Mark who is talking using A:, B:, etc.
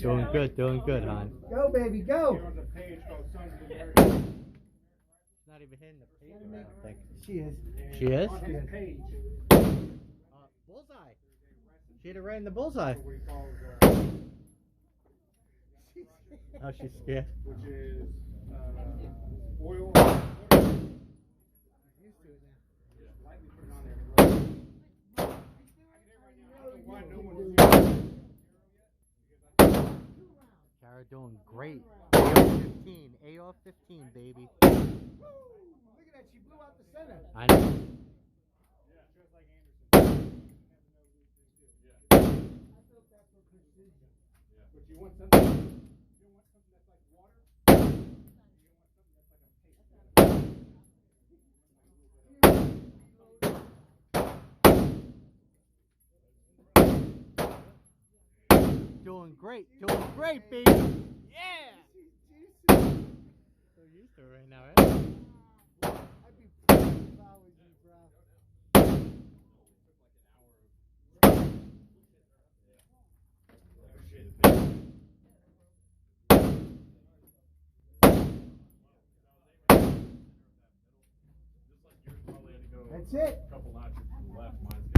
A: Doing good, hon.
B: Go, baby, go.
A: She's not even hitting the page, I don't think.
B: She is.
A: She is?
B: Page.
A: Bullseye. She hit it right in the bullseye. Oh, she's scared.
C: Which is oil.
B: Used to it now.
C: Lightly put it on there.
A: Kara doing great. AR-15, AR-15, baby.
B: Woo! Look at that, she blew out the center.
A: I know.
C: Yeah, just like Anderson.
B: I built that for precision.
C: Yeah. But you want something that's like water? You don't want something that's like a paste.
A: Doing great, baby. Yeah. So used to it right now, right?
B: I'd be proud if I was you, bro. That's it.
C: A couple notches to the left. Mine's